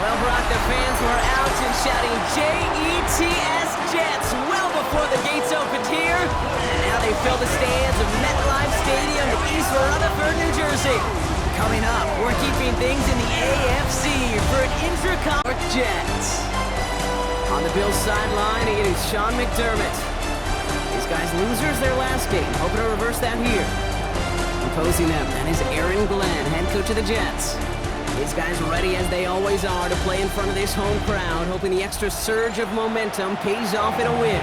Well, Brock, the fans were out and shouting J-E-T-S Jets well before the gates opened here. And now they fill the stands of MetLife Stadium in East Rutherford, New Jersey. Coming up, we're keeping things in the AFC for an intra-conference Jets. On the Bills sideline, it is Sean McDermott. These guys losers their last game, hoping to reverse that here. Opposing them, that is Aaron Glenn, head coach of the Jets. These guys ready as they always are to play in front of this home crowd, hoping the extra surge of momentum pays off in a win.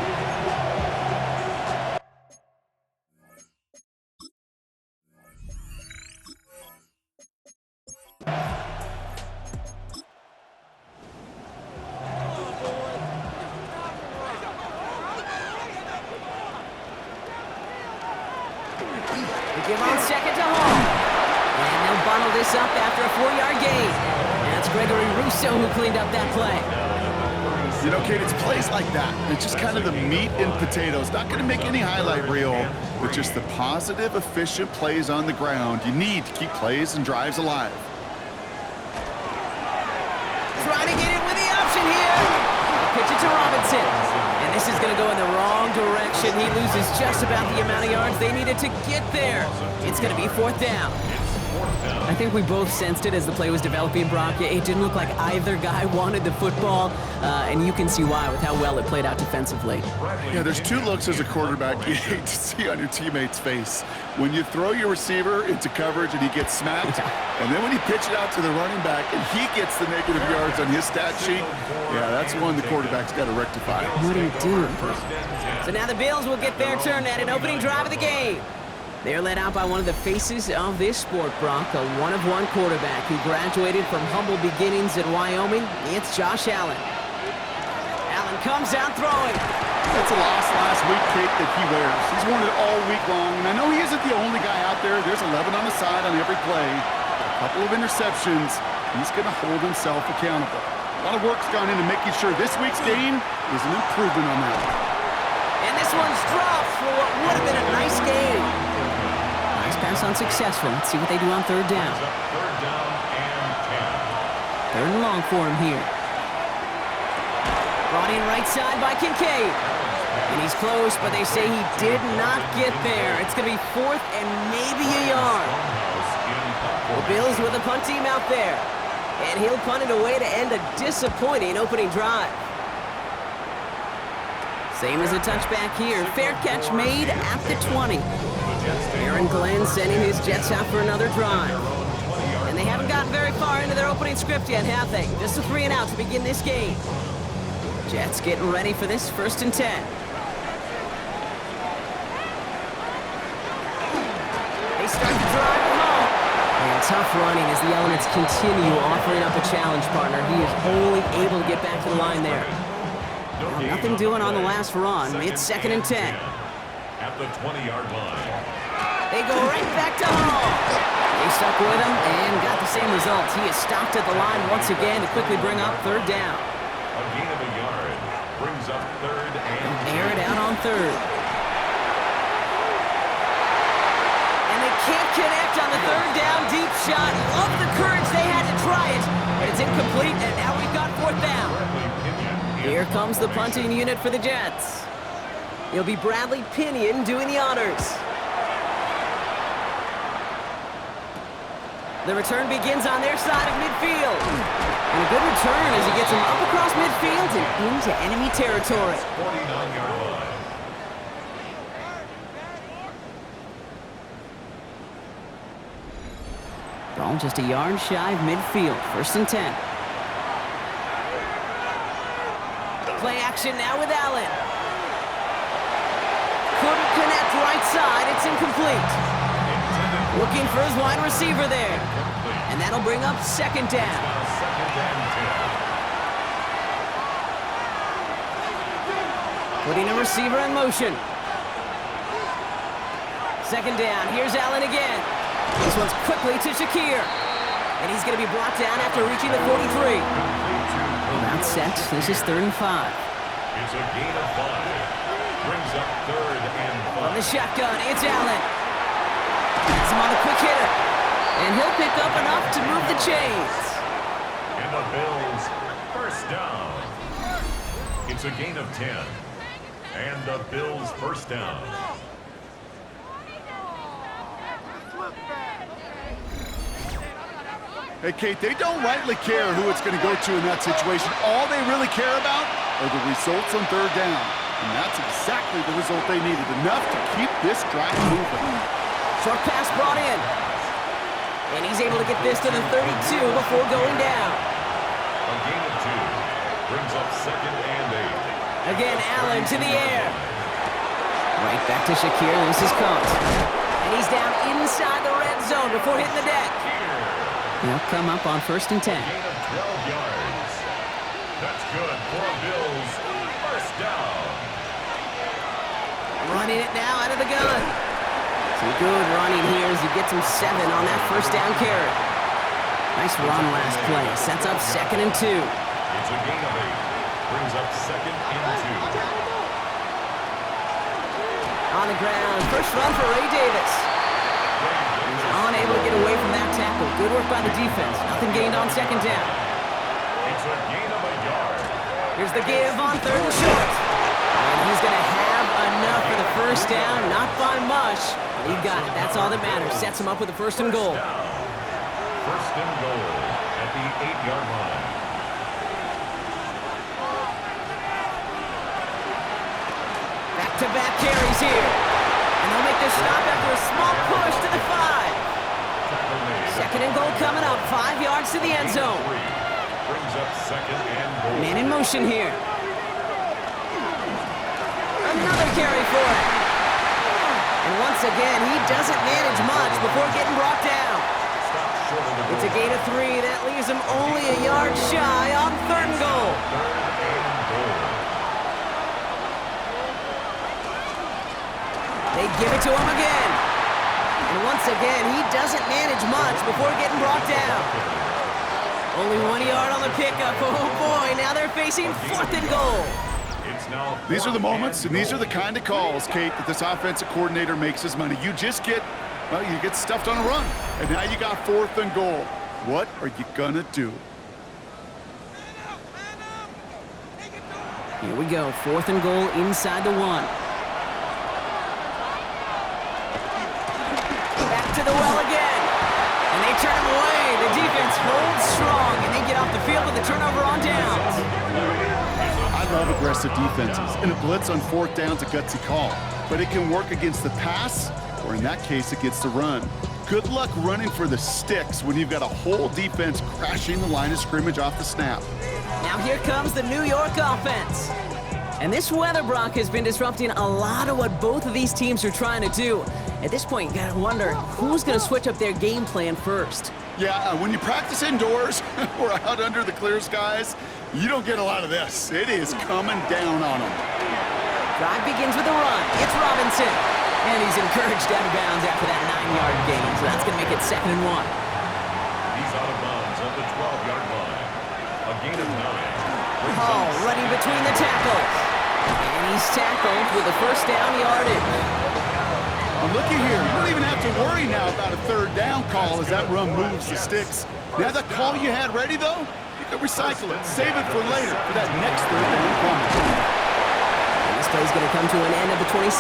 They give on second to Hall. And they'll bundle this up after a 4-yard gain. And that's Gregory Rousseau who cleaned up that play. You know, Kate, it's plays like that. It's just kind of the meat and potatoes. Not going to make any highlight reel, but just the positive, efficient plays on the ground you need to keep plays and drives alive. Trying to get it with the option here. Pitch it to Robinson. And this is going to go in the wrong direction. He loses just about the amount of yards they needed to get there. It's going to be 4th down. I think we both sensed it as the play was developing, Brock. It didn't look like either guy wanted the football, and you can see why with how well it played out defensively. Yeah, there's 2 looks as a quarterback you hate to see on your teammate's face. When you throw your receiver into coverage and he gets smacked, and then when you pitch it out to the running back and he gets the negative yards on his stat sheet, yeah, that's one the quarterback's got to rectify. What are you doing? So now the Bills will get their turn at an opening drive of the game. They're led out by one of the faces of this sport, Brock, a one-of-one quarterback who graduated from humble beginnings at Wyoming. It's Josh Allen. Allen comes out throwing. That's a loss last week, Kate, that he wears. He's worn it all week long, and I know he isn't the only guy out there. There's 11 on the side on every play. A couple of interceptions. He's going to hold himself accountable. A lot of work's gone into making sure this week's game is an improvement on that. And this one's dropped for what would have been a nice game. Nice pass unsuccessful. Let's see what they do on 3rd down. 3rd and long for him here. Brought in right side by Kincaid. And he's close, but they say he did not get there. It's going to be 4th and maybe a yard. The Bills with a punt team out there. And he'll punt it away to end a disappointing opening drive. Same as a touchback here. Fair catch made at the 20. Aaron Glenn sending his Jets out for another drive. And they haven't gotten very far into their opening script yet, have they? Just a 3 and out to begin this game. Jets getting ready for this 1st and 10. They start the drive at home. And tough running as the elements continue offering up a challenge partner. He is only able to get back to the line there. Well, nothing doing on the last run. It's 2nd and 10. At the 20-yard line. They go right back to Hall. They stuck with him and got the same results. He is stopped at the line once again to quickly bring up 3rd down. A gain of a yard brings up 3rd and 10. Air it out on 3rd. And they can't connect on the 3rd down deep shot. Love the courage they had to try it. But it's incomplete, and now we've got 4th down. Here comes the punting unit for the Jets. It'll be Bradley Pinion doing the honors. The return begins on their side of midfield. And a good return as he gets him up across midfield and into enemy territory. 49-yard line. Ball just a yard shy of midfield. 1st and 10. Play action now with Allen. Couldn't connect right side. It's incomplete. Looking for his wide receiver there. And that'll bring up 2nd down. 2nd and 10. Putting a receiver in motion. 2nd down. Here's Allen again. This one's quickly to Shakir. And he's going to be brought down after reaching the 43. About set. This is 3rd and 5. It's a gain of 5. Brings up 3rd and 5. From the shotgun, it's Allen. Has him on the quick hitter. And he'll pick up enough to move the chains. And the Bills yards. First down. It's a gain of 10. And the Bills first down. Hey, Kate, they don't rightly care who it's going to go to in that situation. All they really care about are the results on third down. And that's exactly the result they needed, enough to keep this drive moving. Short pass brought in. And he's able to get this to the 32 before going down. A gain of 2 brings up second and 8. Again, Allen to the air. Right back to Shakir, loses count. And he's down inside the red zone before hitting the deck. He'll come up on first and 10. Gain of 12 yards. That's good for Bills. First down. Running it now out of the gun. Some good running here as he gets him 7 on that first down carry. Nice run last play. Sets up second and 2. It's a gain of 8. Brings up second and 2. On the ground. First run for Ray Davis. He's unable to get away from that tackle. Good work by the defense. Nothing gained on second down. It's a gain of a yard. Here's the give on third and short. And he's going to have enough for the first down. Not by much, but he got it. That's all that matters. Sets him up with a first and goal. First and goal at the 8-yard line. Back-to-back carries here. And they'll make this stop after a small push to the 5. Second and goal coming up. 5 yards to the end zone. Brings up second and goal. Man in motion here. Another carry for it. And once again, he doesn't manage much before getting brought down. It's a gain of 3. That leaves him only a yard shy on third and goal. They give it to him again. And once again, he doesn't manage much before getting brought down. Only 1 yard on the pickup. Oh boy, now they're facing fourth and goal. These are the moments, and these are the kind of calls, Kate, that this offensive coordinator makes his money. You just get, well, you get stuffed on a run, and now you got fourth and goal. What are you gonna do? Here we go, fourth and goal inside the 1. Back to the well again, and they turn him away. The defense holds strong, and they get off the field with a turnover on downs. I love aggressive defenses, and a blitz on fourth down's a gutsy call, but it can work against the pass, or in that case, against the run. Good luck running for the sticks when you've got a whole defense crashing the line of scrimmage off the snap. Now here comes the New York offense. And this weather, Brock, has been disrupting a lot of what both of these teams are trying to do. At this point, you gotta wonder who's gonna switch up their game plan first. Yeah, when you practice indoors or out under the clear skies, you don't get a lot of this. It is coming down on them. Drive begins with a run. It's Robinson. And he's encouraged out of bounds after that 9-yard gain. So that's going to make it second and 1. He's out of bounds at the 12-yard line. A gain of 9. Hall running between the tackles. And he's tackled with a first down yardage. Well, looky here. You don't even have to worry now about a third down call as that run moves the sticks. Now that call you had ready, though, you can recycle it. Save it for later for that next third down coming. And this play's going to come to an end at the 27.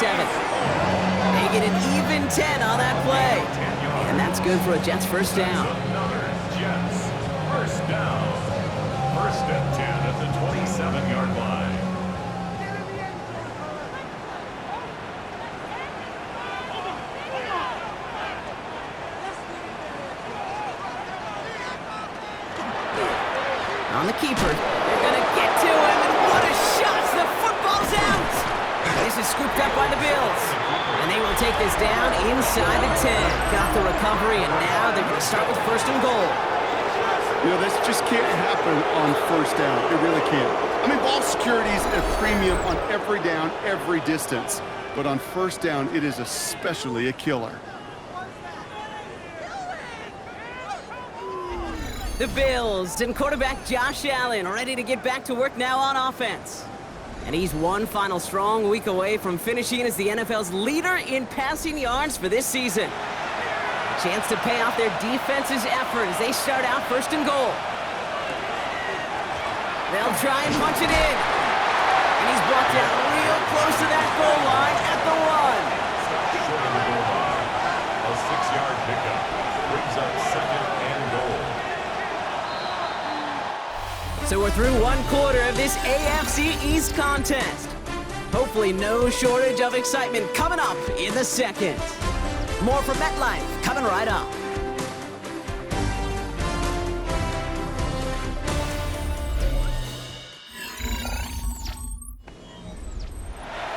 They get an even 10 on that play. And that's good for a Jets first down. Another Jets first down. First and 10 at the 27-yard line. On the keeper. They're going to get to him, and what a shot! The football's out! This is scooped up by the Bills. And they will take this down inside the 10. Got the recovery, and now they're going to start with first and goal. You know, this just can't happen on first down. It really can't. I mean, ball security is a premium on every down, every distance. But on first down, it is especially a killer. The Bills and quarterback Josh Allen ready to get back to work now on offense. And he's one final strong week away from finishing as the NFL's leader in passing yards for this season. A chance to pay off their defense's effort as they start out first and goal. They'll try and punch it in. And he's brought down real close to that goal line at the 1. Short of the goal line. A 6-yard pickup brings up 2nd and goal. So we're through one quarter of this AFC East contest. Hopefully no shortage of excitement coming up in the second. More from MetLife coming right up.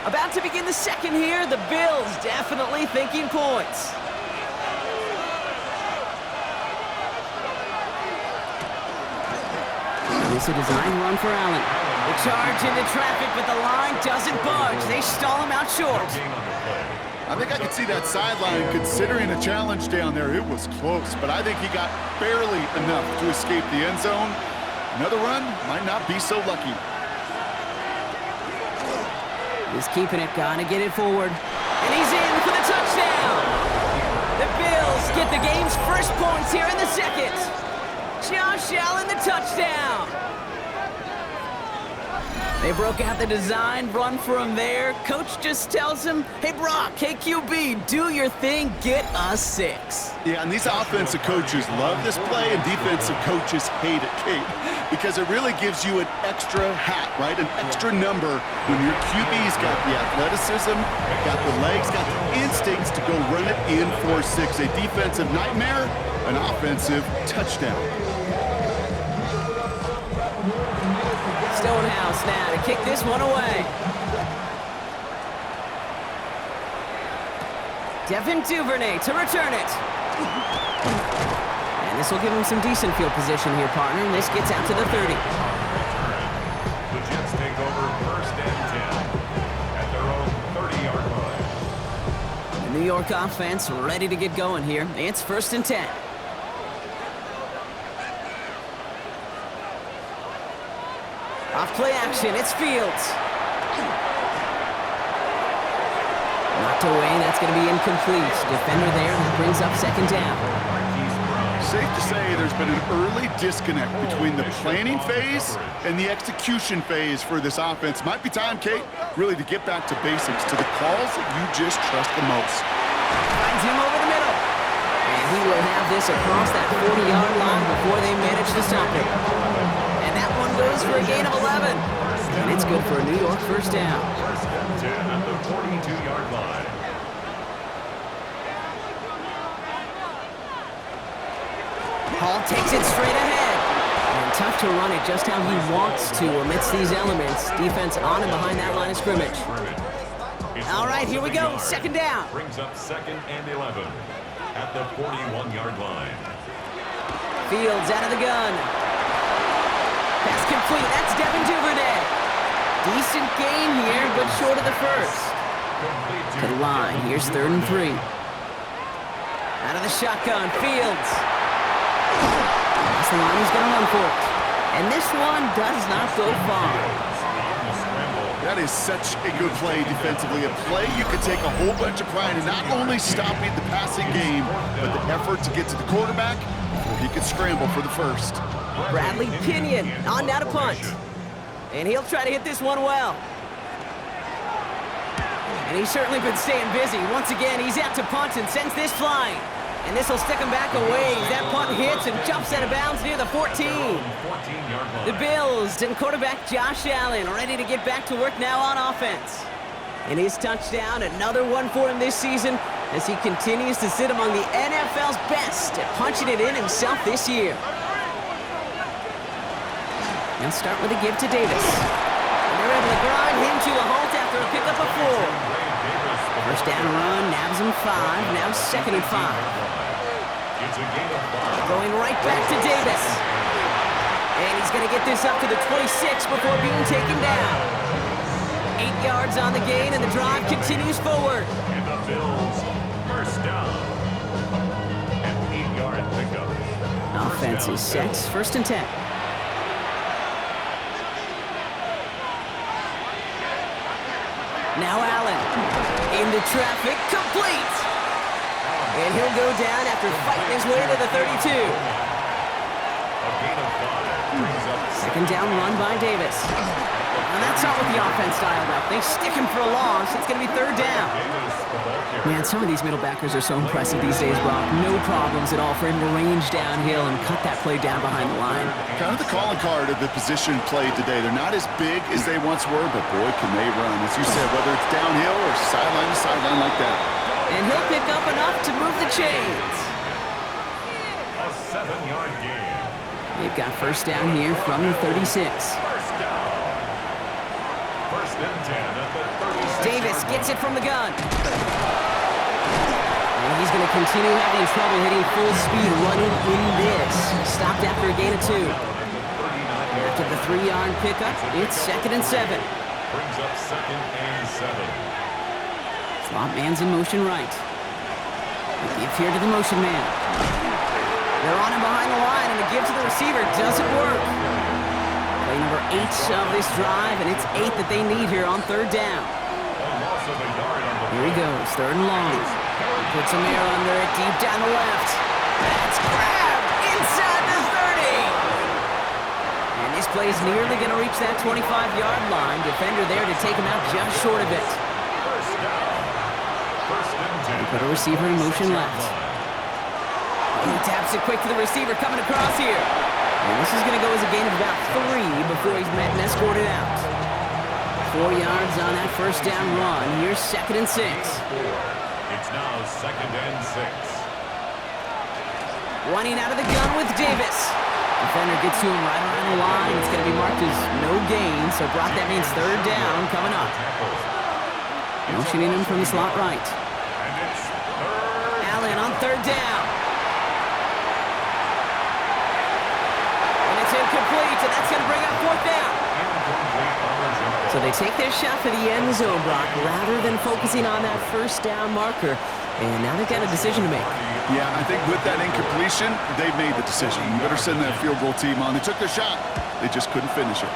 About to begin the second here, the Bills definitely thinking points. This is a design run for Allen. The charge into traffic, but the line doesn't budge. They stall him out short. I think I could see that sideline considering a challenge down there. It was close, but I think he got barely enough to escape the end zone. Another run might not be so lucky. He's keeping it, gonna get it forward. And he's in for the touchdown! The Bills get the game's first points here in the second. Josh Allen, the touchdown! They broke out the design, run for him there. Coach just tells him, hey Brock, hey QB, do your thing, get us 6. Yeah, and these offensive coaches love this play, and defensive coaches hate it, Kate, because it really gives you an extra hat, right? An extra number when your QB's got the athleticism, got the legs, got the instincts to go run it in for 6. A defensive nightmare, an offensive touchdown. Stonehouse now to kick this one away. Devin Duvernay to return it. And this will give him some decent field position here, partner. And this gets out to the 30. The Jets take over 1st and 10 at their own 30-yard line. The New York offense ready to get going here. It's 1st and 10. Off play action, it's Fields. Knocked away, that's going to be incomplete. Defender there, that brings up 2nd down. Safe to say there's been an early disconnect between the planning phase and the execution phase for this offense. Might be time, Kate, really to get back to basics, to the calls that you just trust the most. Finds him over the middle. And he will have this across that 40-yard line before they manage to stop him. And that one goes for a gain of 11. And it's good for a New York 1st down. 1st and 10 at the 42-yard line. Hall takes it straight ahead. And tough to run it just how he wants to amidst these elements. Defense on and behind that line of scrimmage. All right, here we go. 2nd down. Brings up 2nd and 11 at the 41-yard line. Fields out of the gun. Pass complete. That's Devin Duvernay. Decent gain here, but short of the 1st. To the line. Here's 3rd and 3. Out of the shotgun. Fields. That's the line he's going to run for it. And this one does not go far. That is such a good play defensively. A play you could take a whole bunch of pride in not only stopping the passing game, but the effort to get to the quarterback before he could scramble for the 1st. Bradley Pinion on down to punt. And he'll try to hit this one well. And he's certainly been staying busy. Once again, he's out to punt and sends this flying. And this will stick him back a ways. That punt hits and jumps out of bounds near the 14. The Bills and quarterback Josh Allen ready to get back to work now on offense. And his touchdown, another one for him this season as he continues to sit among the NFL's best at punching it in himself this year. They'll start with a give to Davis. And they're able to grind him to a halt after a pickup of 4. First down run, nabs him 5, now 2nd and 5. Going right back to Davis. And he's going to get this up to the 26 before being taken down. 8 yards on the gain, and the drive continues forward. And the Bills, 1st down. An 8-yard pickup. Offense is set, 1st and 10. Now Allen, into traffic, complete! And he'll go down after fighting his way to the 32. A gain of 5. Second down run by Davis. And that's not what the offense dialed up. They stick him for a loss. It's going to be third down. Man, some of these middle backers are so impressive these days, Brock. No problems at all for him to range downhill and cut that play down behind the line. Kind of the calling card of the position played today. They're not as big as they once were, but boy, can they run. As you said, whether it's downhill or sideline to sideline like that. And he'll pick up enough to move the chains. A 7-yard gain. They've got first down here from the 36. First down. First and 10 at the 36. Davis gets it from the gun. And he's going to continue having trouble hitting full speed running in this. Stopped after a gain of 2. After the 3-yard pickup, it's second and 7. Brings up second and 7. Slot man's in motion right. The give here to the motion man. They're on him behind the line, and the give to the receiver doesn't work. Play number 8 of this drive, and it's 8 that they need here on third down. Here he goes, third and long. Puts a mirror under it, deep down the left. That's grabbed inside the 30. And this play is nearly going to reach that 25-yard line. Defender there to take him out just short of it. They put a receiver in motion left. He taps it quick to the receiver coming across here. And this is going to go as a gain of about 3 before he's met and escorted out. 4 yards on that first down run. Here's second and 6. It's now second and 6. Running out of the gun with Davis. Defender gets to him right around the line. It's going to be marked as no gain, so Brock, that means third down coming up. Motioning him from the slot right. And it's third. Allen on third down. And it's incomplete, and that's going to bring up fourth down. So they take their shot for the end zone, Brock, rather than focusing on that first down marker. And now they've got a decision to make. Yeah, I think with that incompletion, they've made the decision. You better send that field goal team on. They took their shot. They just couldn't finish it.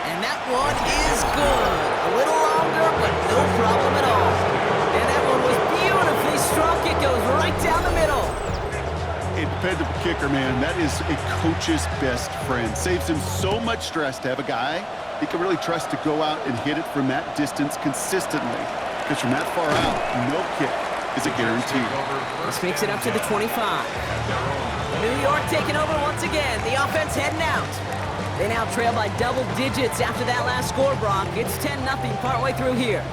And that one is good. A little longer, but no problem at all. And that one was beautifully struck. It goes right down the middle. A dependable kicker, man. That is a coach's best friend. Saves him so much stress to have a guy he can really trust to go out and hit it from that distance consistently. Because from that far out, no kick is a guarantee. This makes it up to the 25. New York taking over once again. The offense heading out. They now trail by double digits after that last score, Brock. It's 10-0 partway through here.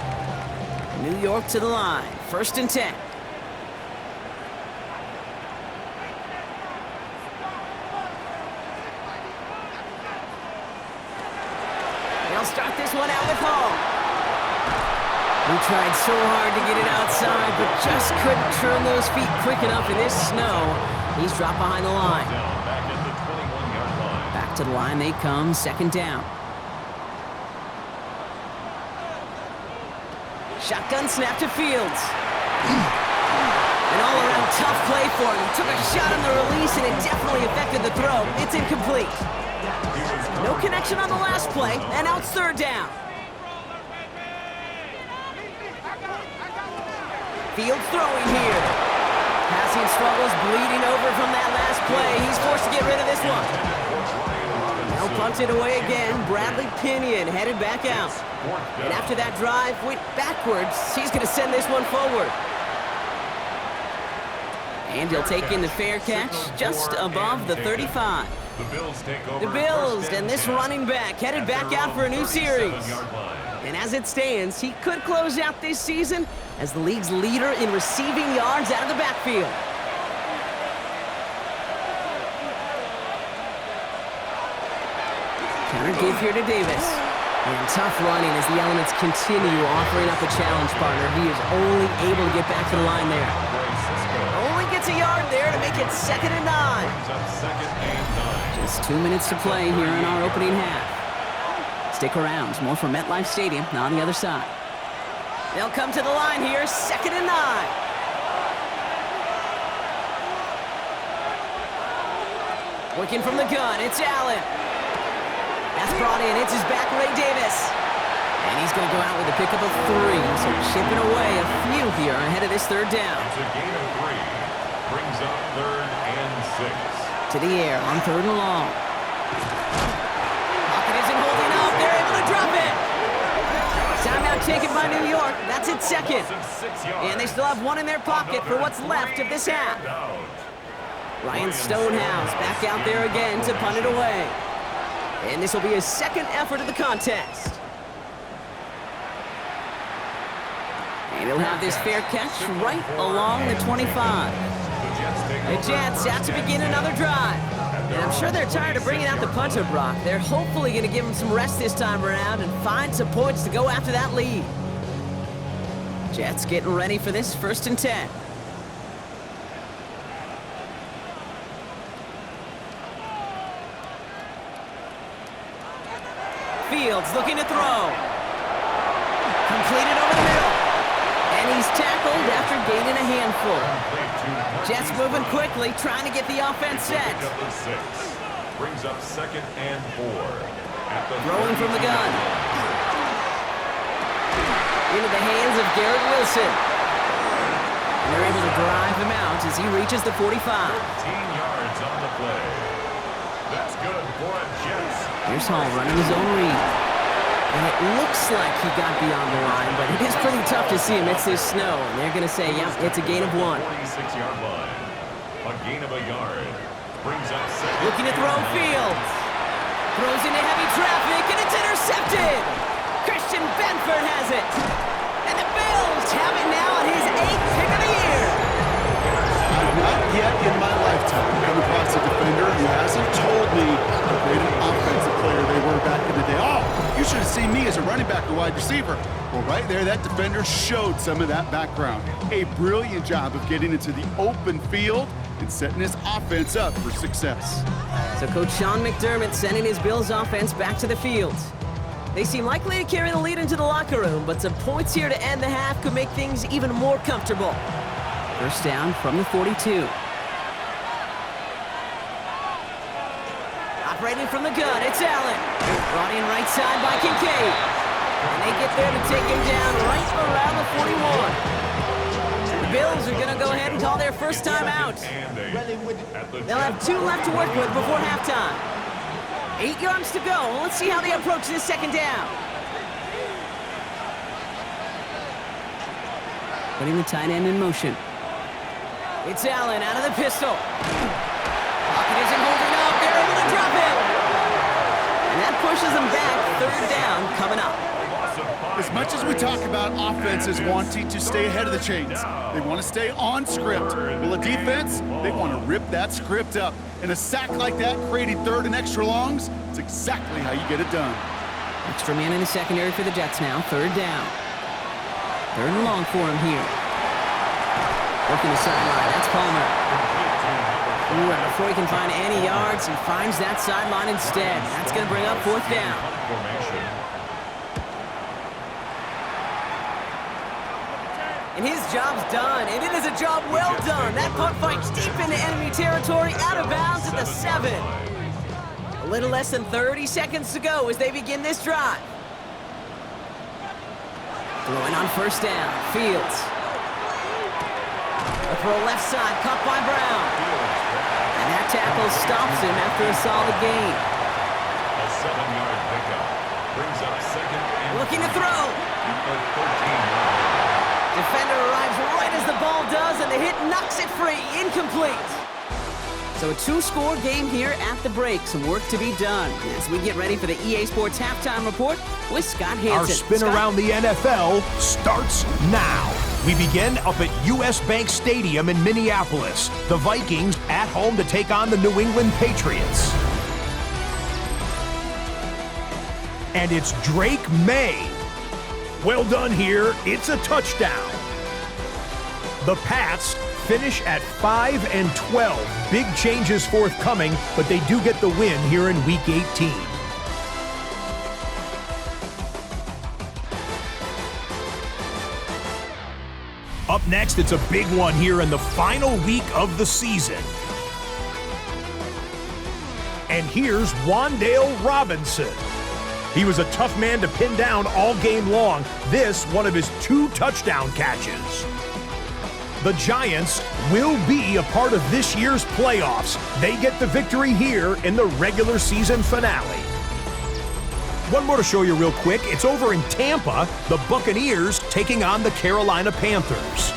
New York to the line. First and 10. They'll start this one out with Hall. We tried so hard to get it outside, but just couldn't turn those feet quick enough in this snow. He's dropped behind the line. Back at the 21-yard line. Back to the line they come, second down. Shotgun snap to Fields. An all-around tough play for him. He took a shot on the release, and it definitely affected the throw. It's incomplete. No connection on the last play, and now it's third down. Fields throwing here. Passing struggles, bleeding over from that last play. He's forced to get rid of this one. Now punted away again. Bradley Pinion headed back out. And after that drive went backwards, he's going to send this one forward. And he'll take in the fair catch just above the 35. The Bills take over. The Bills and this running back headed back out for a new series. And as it stands, he could close out this season as the league's leader in receiving yards out of the backfield. Counter give here to Davis. And tough running as the elements continue offering up a challenge partner. He is only able to get back to the line there. Only gets a yard there to make it second and 9. Just 2 minutes to play here in our opening half. Stick around. More from MetLife Stadium on the other side. They'll come to the line here, second and 9. Working from the gun, it's Allen. That's brought in, it's his back, Ray Davis. And he's going to go out with a pickup of 3, so chipping away a few here ahead of this third down. It's a gain of 3. Brings up third and 6. To the air on third and long. Pocket isn't holding up. They're able to drop it. Timeout taken by New York. That's its second. And they still have one in their pocket for what's left of this half. Ryan Stonehouse back out there again to punt it away. And this will be his second effort of the contest. And he'll have this fair catch right along the 25. The Jets out to begin another drive. And I'm sure they're tired of bringing out the punter, Brock. They're hopefully going to give him some rest this time around and find some points to go after that lead. Jets getting ready for this 1st and 10. Fields looking to throw. Completed over the middle. And he's tackled after gaining a handful. Jets moving quickly, trying to get the offense set. Brings up 2nd and 4. Throwing from the gun. Into the hands of Garrett Wilson. And they're able to drive him out as he reaches the 45. 15 yards on the play. That's good for a Jets. Here's Hall running his own read. And it looks like he got beyond the line, but it is pretty tough to see him. It's this snow, and they're going to say, yeah, it's a gain of 1. 46-yard line. A gain of a yard. Brings up 2nd. Looking to throw Fields. Throws into heavy traffic, and it's intercepted. Christian Benford has it. And the Bills have it now on his 8th pick of the year. Not yet in my lifetime come across a defender who hasn't told me how great an offensive player they were back in the day. Oh, you should have seen me as a running back or wide receiver. Well, right there, that defender showed some of that background. A brilliant job of getting into the open field and setting his offense up for success. So Coach Sean McDermott sending his Bills offense back to the field. They seem likely to carry the lead into the locker room, but some points here to end the half could make things even more comfortable. 1st down from the 42. Operating from the gun, it's Allen. Brought in right side by Kincaid. And they get there to take him down right around the 41. The Bills are going to go ahead and call their first time out. They'll have 2 left to work with before halftime. 8 yards to go. Let's see how they approach this 2nd down. Putting the tight end in motion. It's Allen out of the pistol. Pocket isn't holding up. They're able to drop it. And that pushes them back. 3rd down coming up. As much as we talk about offenses wanting to stay ahead of the chains, they want to stay on script. Well, a defense, they want to rip that script up. And a sack like that, creating 3rd and extra longs, it's exactly how you get it done. Extra man in the secondary for the Jets now. 3rd down. 3rd and long for him here. Working the sideline. That's Palmer. Ooh, and before he can find any yards, he finds that sideline instead. That's going to bring up 4th down. And his job's done, and it is a job well done. That punt fights deep into enemy territory, out of bounds at the 7. A little less than 30 seconds to go as they begin this drive. Throwing on 1st down, Fields. A throw left side, caught by Brown. And that tackle stops him after a solid gain. A 7-yard pickup. Brings up 2nd and Looking to throw. 13 yards. Defender arrives right as the ball does, and the hit knocks it free. Incomplete. So a 2-score game here at the break. Some work to be done as we get ready for the EA Sports Halftime Report with Scott Hansen. Our spin around the NFL starts now. We begin up at US Bank Stadium in Minneapolis. The Vikings at home to take on the New England Patriots. And it's Drake May. Well done here. It's a touchdown. The Pats finish at 5-12. Big changes forthcoming, but they do get the win here in Week 18. Up next, it's a big one here in the final week of the season. And here's Wan'Dale Robinson. He was a tough man to pin down all game long. This, one of his 2 touchdown catches. The Giants will be a part of this year's playoffs. They get the victory here in the regular season finale. One more to show you real quick. It's over in Tampa, the Buccaneers taking on the Carolina Panthers.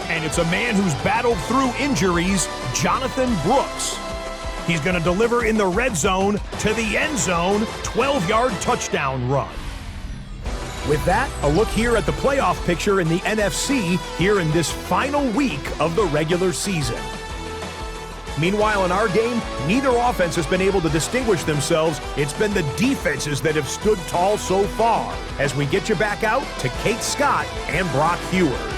And it's a man who's battled through injuries, Jonathan Brooks. He's going to deliver in the red zone to the end zone, 12-yard touchdown run. With that, a look here at the playoff picture in the NFC here in this final week of the regular season. Meanwhile, in our game, neither offense has been able to distinguish themselves. It's been the defenses that have stood tall so far. As we get you back out to Kate Scott and Brock Heward.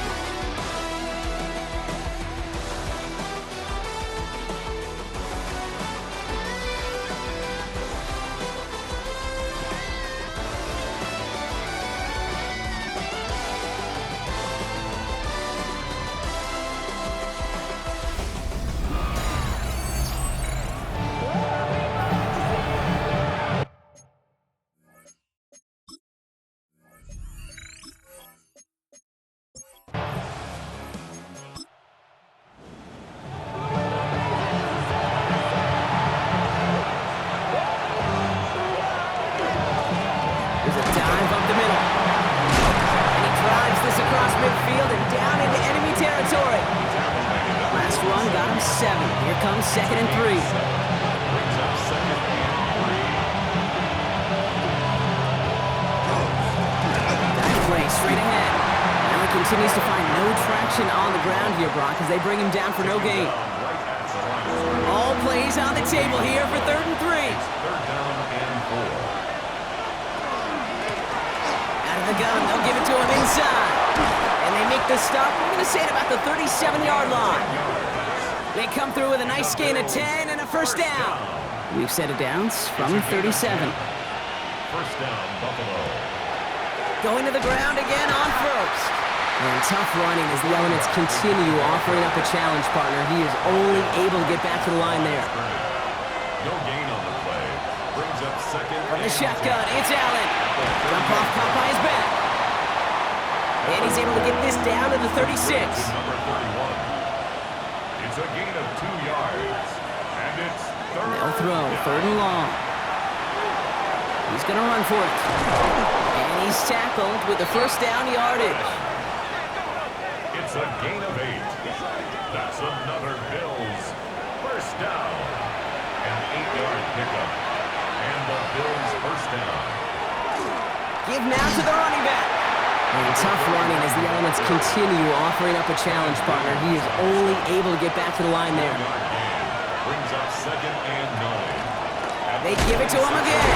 Second and 3. That play straight ahead. Allen continues to find no traction on the ground here, Brock, as they bring him down for no gain. All plays on the table here for 3rd and 3. Out of the gun, they'll give it to him inside. And they make the stop, we're going to say it about the 37-yard line. They come through with a nice gain of 10 and a first down. We've set it down from 37. First down, Buffalo. Going to the ground again on first. And tough running as the Elements continue offering up a challenge partner. He is only able to get back to the line there. No gain on the play. Brings up second. From the shotgun, it's Allen. Jump off caught by his back. And he's able to get this down to the 36. Number 31. It's a gain of 2 yards. And it's third. They'll throw, 3rd and long. He's going to run for it. And he's tackled with the first down yardage. It's a gain of 8. That's another Bills first down. An 8-yard pickup. And the Bills first down. Give now to the running back. And tough running as the Elements continue offering up a challenge partner. He is only able to get back to the line there. Brings up second and 9. They give it to him again.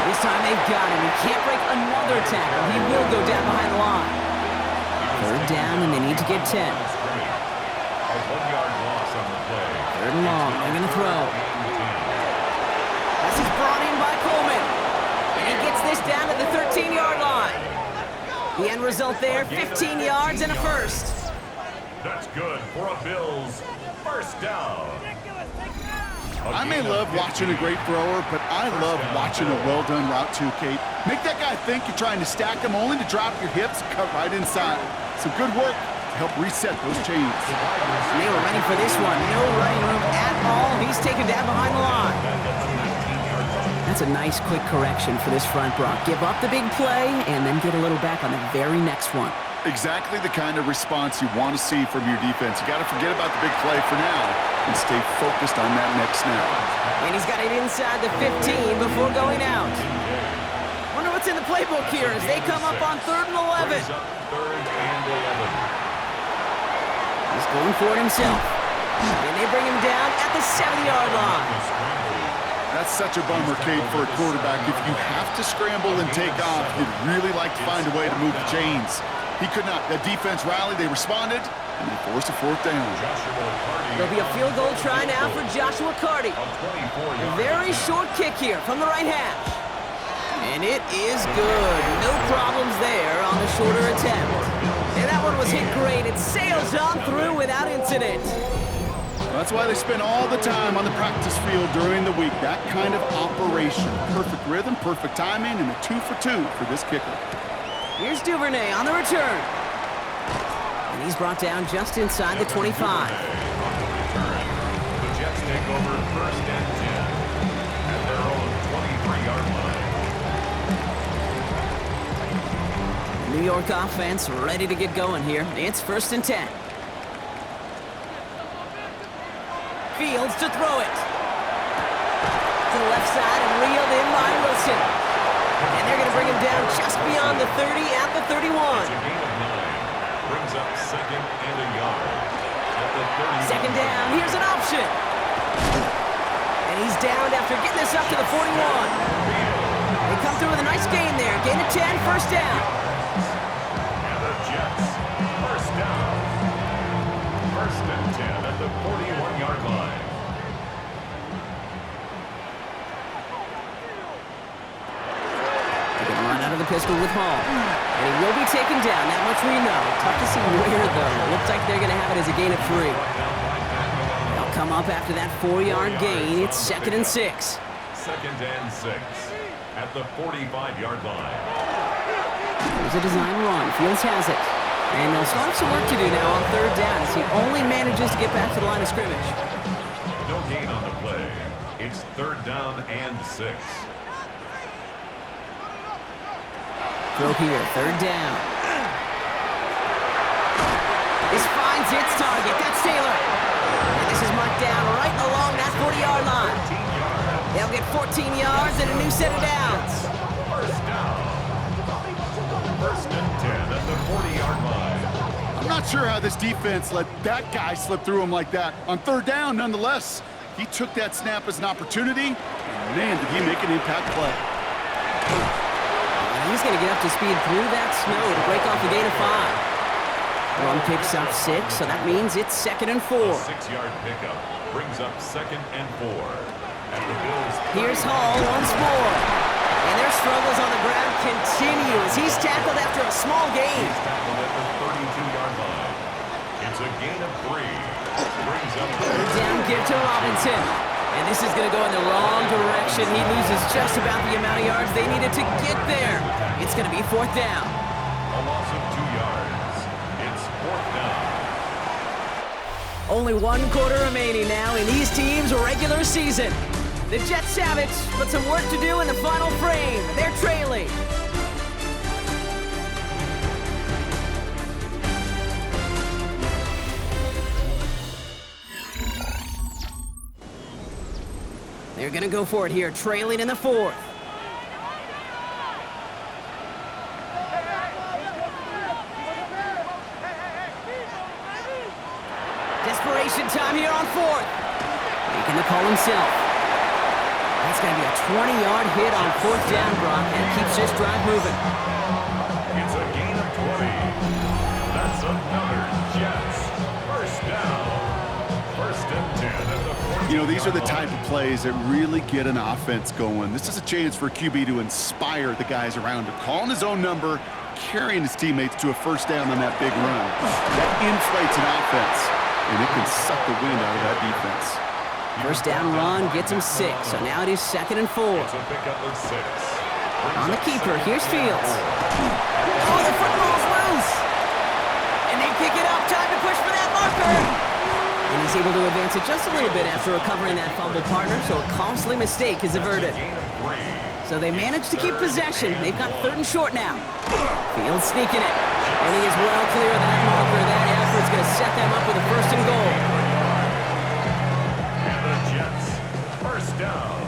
This time they've got him. He can't break another tackle. He will go down behind the line. 3rd down, and they need to get 10. A 1-yard loss on the play. 3rd and long. They're going to throw. This is brought in by Coleman. And he gets this down to the 13-yard line. The end result there, 15 yards and a first. That's good for a Bills first down. I may love watching a great thrower, but I love watching a well-done route too, Kate. Make that guy think you're trying to stack him only to drop your hips, cut right inside. Some good work to help reset those chains. And they were ready for this one. No running room at all. He's taken down behind the line. That's a nice quick correction for this front, Brock. Give up the big play and then get a little back on the very next one. Exactly the kind of response you want to see from your defense. You got to forget about the big play for now and stay focused on that next snap. And he's got it inside the 15 before going out. Wonder what's in the playbook here as they come up on 3rd and 11. He's going for it himself. And they bring him down at the 7-yard line. That's such a bummer, Kate, for a quarterback. If you have to scramble and take off, you'd really like to find a way to move the chains. He could not. The defense rallied, they responded, and they forced a 4th down. There'll be a field goal try now for Joshua Carty. A very short kick here from the right hash. And it is good. No problems there on the shorter attempt. And that one was hit great. It sails on through without incident. That's why they spend all the time on the practice field during the week. That kind of operation. Perfect rhythm, perfect timing, and a 2 for 2 for this kicker. Here's Duvernay on the return. And he's brought down just inside the 25. On the return, the Jets take over 1st and 10 at their own 23-yard line. New York offense ready to get going here. It's 1st and 10. Fields to throw it. To the left side and reeled in by Wilson. And they're going to bring him down just beyond the 30 at the 31. It's a gain of 9. Brings up 2nd and a yard at the 30. 2nd down. Here's an option. And he's downed after getting this up to the 41. They come through with a nice gain there. Gain of 10, 1st down. And the Jets, 1st down. 1st and 10 at the 41-yard line. They can run out of the pistol with Hall. And he will be taken down. That much we know. Tough to see where, though. Looks like they're going to have it as a gain of 3. They'll come up after that 4-yard gain. It's 2nd and 6. 2nd and 6 at the 45-yard line. Here's a design run. Fields has it. And they'll still have some work to do now on 3rd down as he only manages to get back to the line of scrimmage. No gain on the play. It's 3rd down and 6. Throw here, 3rd down. This finds its target. That's Taylor. And this is marked down right along that 40-yard line. They'll get 14 yards and a new set of downs. 1st down. 1st and 10 at the 40-yard line. I'm not sure how this defense let that guy slip through him like that. On 3rd down, nonetheless, he took that snap as an opportunity, and man, did he make an impact play. And he's going to get up to speed through that snow to break off a gain of 5. Run picks up 6, so that means it's 2nd and 4. A 6-yard pickup brings up 2nd and 4. At the Bills. Here's Hall once more. And their struggles on the ground continue as he's tackled after a small gain. He's tackled at the 32-yard line. It's a gain of 3. Brings up 3rd down, give to Robinson. And this is going to go in the wrong direction. He loses just about the amount of yards they needed to get there. It's going to be 4th down. a loss of 2 yards. It's 4th down. Only 1 quarter remaining now in these teams' regular season. The Jets have it, but some work to do in the final frame. They're trailing. They're going to go for it here, trailing in the 4th. Desperation time here on 4th. Making the call himself. That's going to be a 20-yard hit on 4th down, Brock, and keeps this drive moving. It's a gain of 20. That's another Jets. 1st down. 1st and 10 at the 40. You know, these are the type of plays that really get an offense going. This is a chance for QB to inspire the guys around him. Calling his own number, carrying his teammates to a 1st down on that big run. That inflates an offense, and it can suck the wind out of that defense. 1st down run gets him 6, so now it is 2nd and 4. It's a pickup of 6. On the keeper, here's Fields. Oh, the football's loose! And they pick it up, time to push for that marker! And he's able to advance it just a little bit after recovering that fumble partner, so a costly mistake is averted. So they managed to keep possession. They've got 3rd and short now. Fields sneaking it. And he is well clear of that marker. That effort's going to set them up with a 1st and goal. And the Jets, 1st down.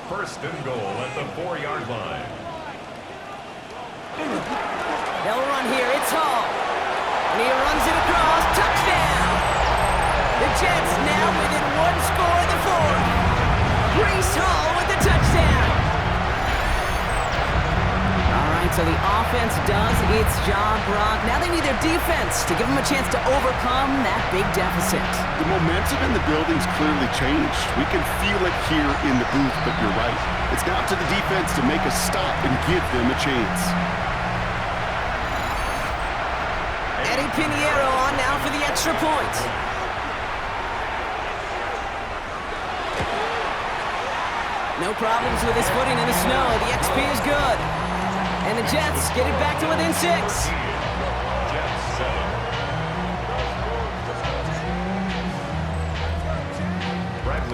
1st and goal at the 4-yard line. They'll run here. It's Hall. And he runs it across. Touchdown! The Jets now within 1 score in the 4th. Breece Hall with the touchdown. All right, so the offense does its job, Brock. Now they need their defense to give them a chance to overcome that big deficit. The momentum in the building's clearly changed. We can feel it here in the booth, but you're right. It's now up to the defense to make a stop and give them a chance. Eddie Pinheiro on now for the extra point. No problems with his footing in the snow. The XP is good. And the Jets get it back to within 6. Jets 7.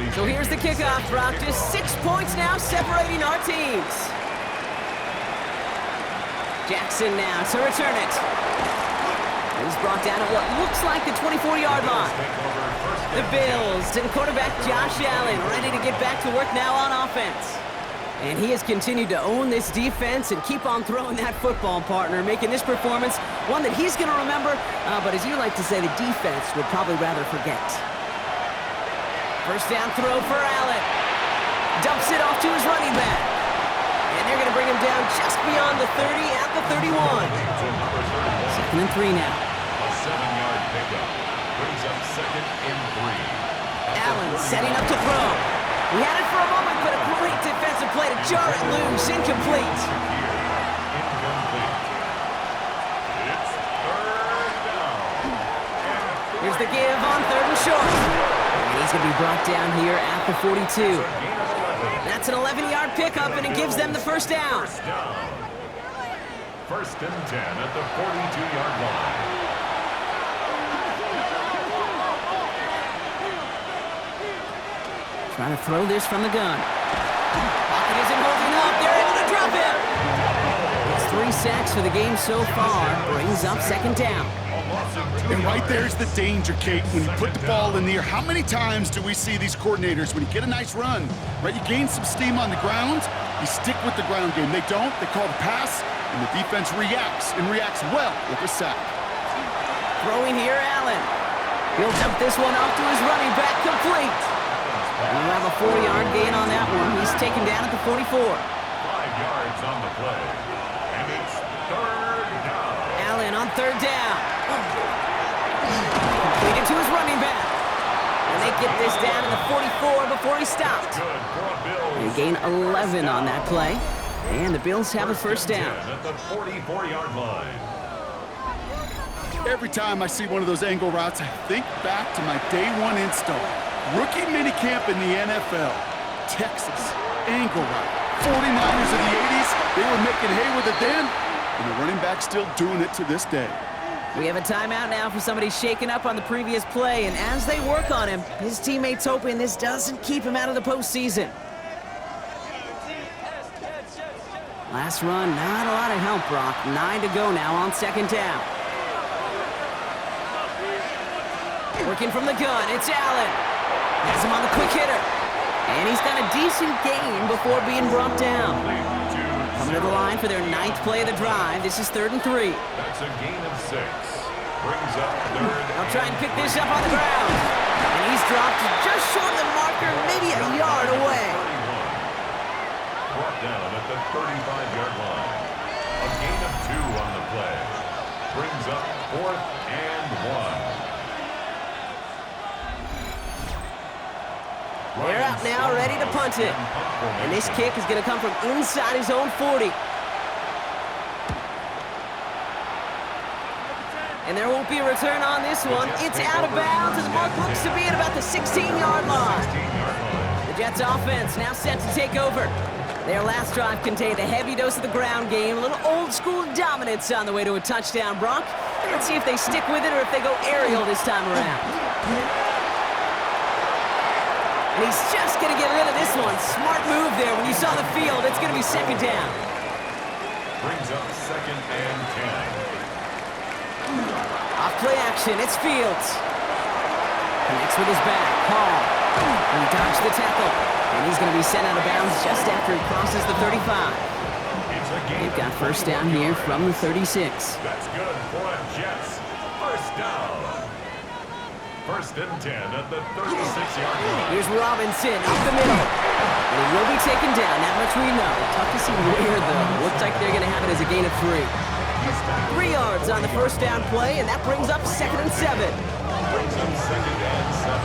penalties. So here's the kickoff, Brock. Just 6 points now separating our teams. Jackson now to return it. He's brought down at what looks like the 24-yard line. The Bills and quarterback Josh Allen ready to get back to work now on offense. And he has continued to own this defense and keep on throwing that football, partner, making this performance one that he's going to remember, but as you like to say, the defense would probably rather forget. First down throw for Allen. Dumps it off to his running back. And they're going to bring him down just beyond the 30 at the 31. 2nd and 3 now. A 7-yard pickup brings up 2nd and 3. Allen setting up to throw. He had it for a moment, but a great defensive play to jar it loose. Incomplete. Incomplete. It's 3rd down. Here's the give on 3rd and short. And he's going to be brought down here at the 42. Gain of 11. That's an 11-yard pickup, and it gives them the first down. First down. 1st and 10 at the 42-yard line. Trying to throw this from the gun. Pocket isn't holding up. They're able to drop him. It's 3 sacks for the game so far. Brings up 2nd down. And right there's the danger, Kate, when you put the ball in the air. How many times do we see these coordinators, when you get a nice run, right, you gain some steam on the ground, you stick with the ground game. They don't, they call the pass, and the defense reacts, and reacts well with a sack. Throwing here, Allen. He'll dump this one off to his running back, complete. And we'll have a 4-yard gain on that one. He's taken down at the 44. 5 yards on the play. And it's 3rd down. Allen on 3rd down. Completed to his running back. And they get this down to the 44 before he stopped. Good for a Bills. They gain 11 on that play. And the Bills have a first down. At the 44-yard line. Every time I see one of those angle routes, I think back to my day 1 install. Rookie minicamp in the NFL. Texas, angle route. 49ers of the 80s, they were making hay with it then, and the running back's still doing it to this day. We have a timeout now for somebody shaken up on the previous play, and as they work on him, his teammates hoping this doesn't keep him out of the postseason. Last run, not a lot of help, Brock. 9 to go now on 2nd down. Working from the gun, it's Allen. Has him on the quick hitter. And he's got a decent gain before being brought down. Coming to the line for their 9th play of the drive. This is 3rd and 3. That's a gain of 6. Brings up 3rd. They'll try and pick this up on the ground. And he's dropped just short of the marker, maybe a yard away. 31. Brought down at the 35-yard line. A gain of 2 on the play. Brings up 4th and 1. They're out now, ready to punt it. And this kick is going to come from inside his own 40. And there won't be a return on this one. It's out of bounds, and the mark looks to be at about the 16-yard line. The Jets offense now set to take over. Their last drive contained a heavy dose of the ground game, a little old-school dominance on the way to a touchdown, Brock. Let's see if they stick with it or if they go aerial this time around. And he's just going to get rid of this one. Smart move there. When you saw the field, it's going to be 2nd down. Brings up 2nd and 10. Off play action. It's Fields. Connects with his back. Hall. And he dodged the tackle. And he's going to be sent out of bounds just after he crosses the 35. They've got first down here from the 36. That's good for a Jets. First down. 1st and 10 at the 36-yard line. Here's Robinson up the middle. And he will be taken down. That much we know. Tough to see where, though. Looks like they're going to have it as a gain of 3. 3 yards on the first down play, and that brings up 2nd and 7. Brings up 2nd and 7.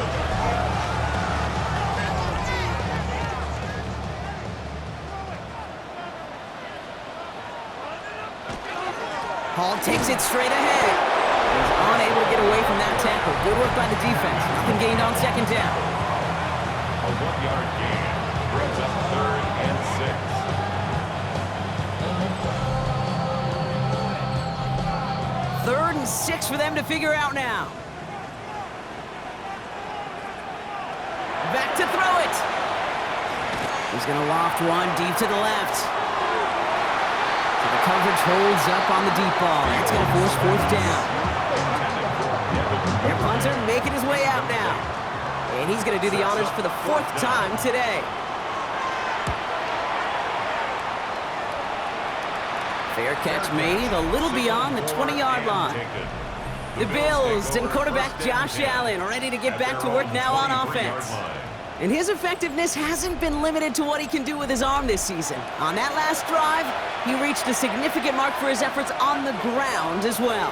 Hall takes it straight ahead. He's unable to get away from that tackle. Good work by the defense. Nothing gained on 2nd down. A 1-yard gain brings up 3rd and 6. 3rd and 6 for them to figure out now. Back to throw He's going to loft one deep to the left. So the coverage holds up on the deep ball. That's going to force fourth down. Their punter making his way out now. And he's going to do the honors for the fourth time today. Fair catch made a little beyond the 20-yard line. The Bills and quarterback Josh Allen ready to get back to work now on offense. And his effectiveness hasn't been limited to what he can do with his arm this season. On that last drive, he reached a significant mark for his efforts on the ground as well.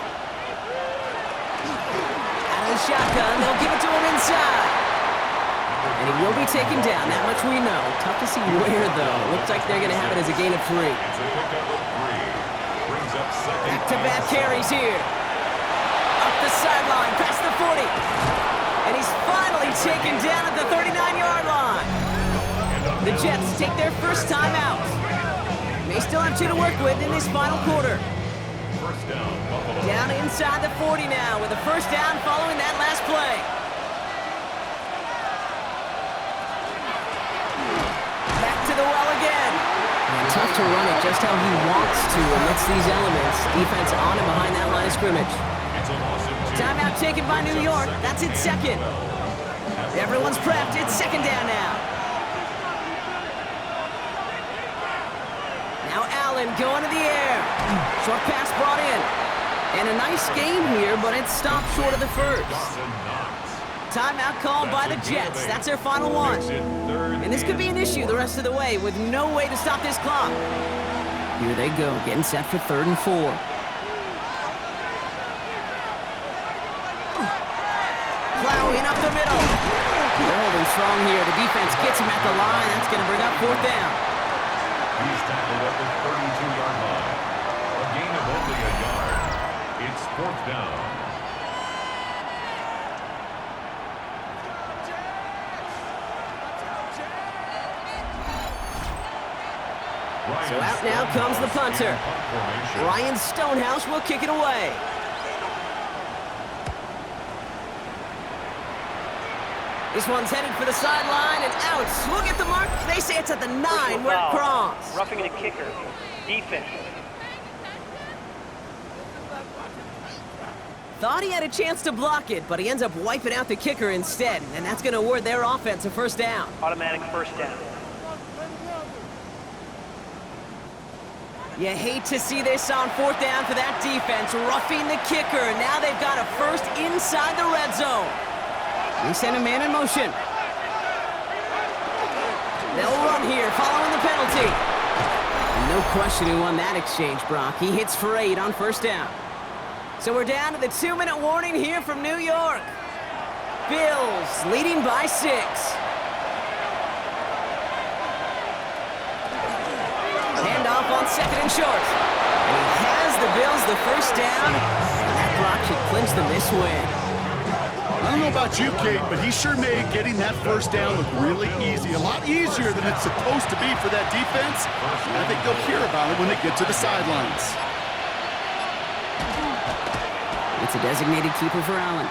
Out of the shotgun, they'll give it to him inside. And he will be taken down, that much we know. Tough to see where, though. Looks like they're going to have it as a gain of 3. Back-to-back carries here. Up the sideline, past the 40. And he's finally taken down at the 39-yard line. The Jets take their first time out. They still have 2 to work with in this final quarter. Down inside the 40 now with a first down following that last play. Back to the well again. And tough to run it just how he wants to amidst these elements. Defense on and behind that line of scrimmage. Timeout taken by New York. That's its second. Everyone's prepped. It's second down now. Now Allen going to the air. Short pass brought in. And a nice game here, but it stopped short of the first. Timeout called by the Jets. That's their final one. And this could be an issue the rest of the way with no way to stop this clock. Here they go, getting set for 3rd and 4. Plowing up the middle. They're holding strong here. The defense gets him at the line. That's going to bring up 4th down. He's tackled at the 32-yard line. A gain of only a yard. It's 4th down. So out now comes the punter. Ryan Stonehouse will kick it away. This one's headed for the sideline and out. We'll get the mark. They say it's at the 9 where it crosses. Roughing the kicker. Defense. Thought he had a chance to block it, but he ends up wiping out the kicker instead. And that's going to award their offense a first down. Automatic first down. You hate to see this on 4th down for that defense. Roughing the kicker. Now they've got a first inside the red zone. They send a man in motion. They'll run here following the penalty. No question who won that exchange, Brock. He hits for 8 on first down. So we're down to the 2-minute warning here from New York. Bills leading by 6. Handoff on 2nd and short. And he has the Bills the first down. And that block should clinch them this win. I don't know about you, Kate, but he sure made getting that first down look really easy. A lot easier than it's supposed to be for that defense. And I think they'll hear about it when they get to the sidelines. It's a designated keeper for Allen.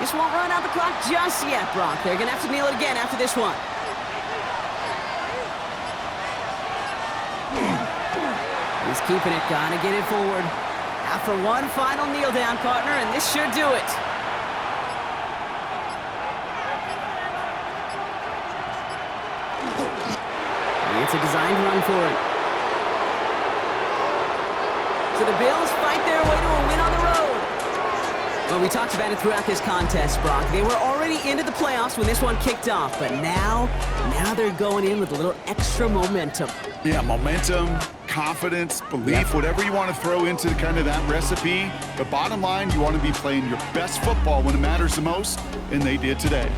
This won't run out the clock just yet, Brock. They're going to have to kneel it again after this one. He's keeping it. Gotta get it forward. After one final kneel down, partner, and this should do it. It's a designed run for it. So the Bills fight their way to a win on the road. Well, we talked about it throughout this contest, Brock. They were already into the playoffs when this one kicked off, but now they're going in with a little extra momentum. Yeah, momentum, confidence, belief, whatever you want to throw into kind of that recipe. The bottom line, you want to be playing your best football when it matters the most, and they did today.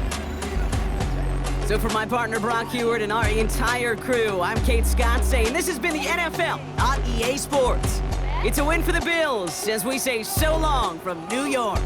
So for my partner Brock Heward and our entire crew, I'm Kate Scott saying this has been the NFL on EA Sports. It's a win for the Bills as we say so long from New York.